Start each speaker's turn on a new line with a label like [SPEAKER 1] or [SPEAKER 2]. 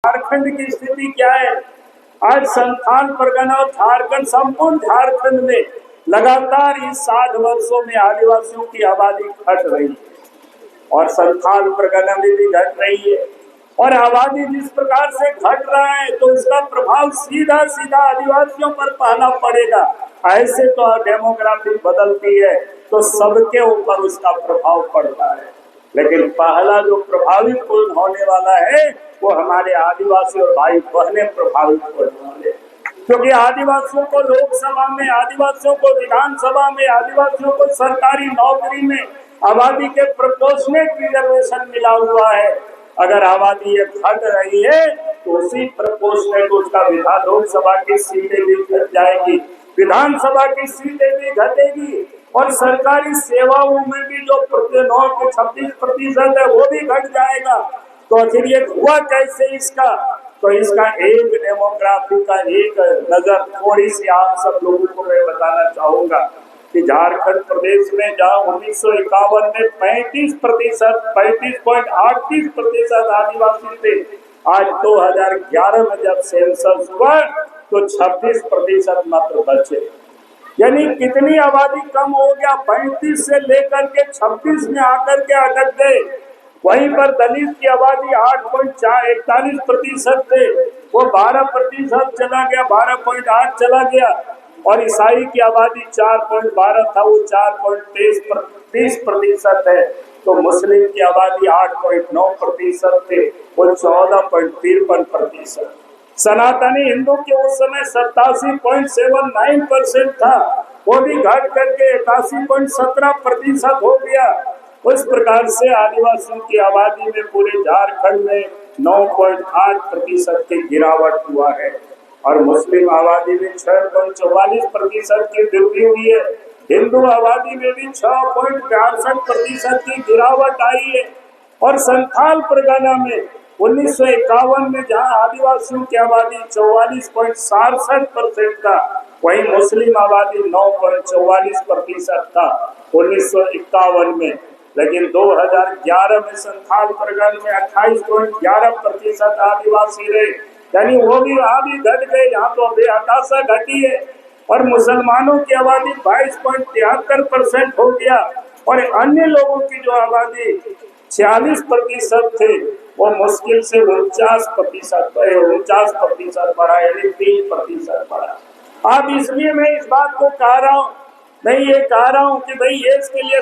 [SPEAKER 1] झारखंड की स्थिति क्या है? आज संथाल परगना और झारखंड, संपूर्ण झारखंड में लगातार इस 60 वर्षों में आदिवासियों की आबादी घट रही है और संथाल परगना में भी घट रही है। और आबादी जिस प्रकार से घट रहा है तो उसका प्रभाव सीधा सीधा आदिवासियों पर पहला पड़ेगा। ऐसे तो डेमोग्राफी बदलती है तो सबके ऊपर उसका प्रभाव पड़ता है, लेकिन पहला जो प्रभावित होने वाला है वो हमारे आदिवासी और भाई बहने प्रभावित होने वाले, क्योंकि आदिवासियों को लोकसभा में, आदिवासियों को विधानसभा में, आदिवासियों को सरकारी नौकरी में आबादी के प्रोपोर्शनेट रिजर्वेशन मिला हुआ है। अगर आबादी ये घट रही है तो उसी प्रोपोर्शनेट उसका विधान लोकसभा की सीटें भी घट जाएगी, विधानसभा की सीटें भी घटेगी और सरकारी सेवाओं में भी जो 9-26% है वो भी घट जाएगा। तो आखिर ये हुआ कैसे इसका? तो इसका एक डेमोग्राफी का एक नजर थोड़ी सी आप सब लोगों को मैं बताना चाहूंगा कि झारखंड प्रदेश में जहाँ 1951 में 35.38% आदिवासी थे, आज 2011 में जब सेंसस हुआ तो 26% मात्र बचे। यानी कितनी आबादी कम हो गया? 35 से लेकर के 26 में आकर के अटक गए। वहीं पर दलित की आबादी 8.41% थे, वो 12% चला गया, 12.8 चला गया। और ईसाई की आबादी 4.12 था, वो 4.30% है। तो मुस्लिम की आबादी 8.9% थे, वो 14.53%। सनातनी हिंदू के उस समय 87.79% था, वो भी घट करके 81.17% हो गया। उस प्रकार से आदिवासियों की आबादी में पूरे झारखंड में 9.8% की गिरावट हुआ है और मुस्लिम आबादी में 6.44% की वृद्धि हुई है। हिंदू आबादी में भी 6.62% की गिरावट आई है। और संथाल परगना में 1951 में जहां आदिवासियों की आबादी 44.67% था, वहीं मुस्लिम आबादी 9.44% था 1951 में। लेकिन 2011 में संथाल परगना में 28.11% आदिवासी रहे, यानी वो भी वहां भी घट गए, यहाँ तो बेहताशा घटी है। और मुसलमानों की आबादी 22.73% हो गया और अन्य लोगों की जो आबादी 46% थे वो मुश्किल से 49% बढ़ा, यानी 3% बढ़ा। अब इसलिए मैं इस बात को कह रहा हूँ, मैं ये कह रहा हूँ कि भाई ये इसके लिए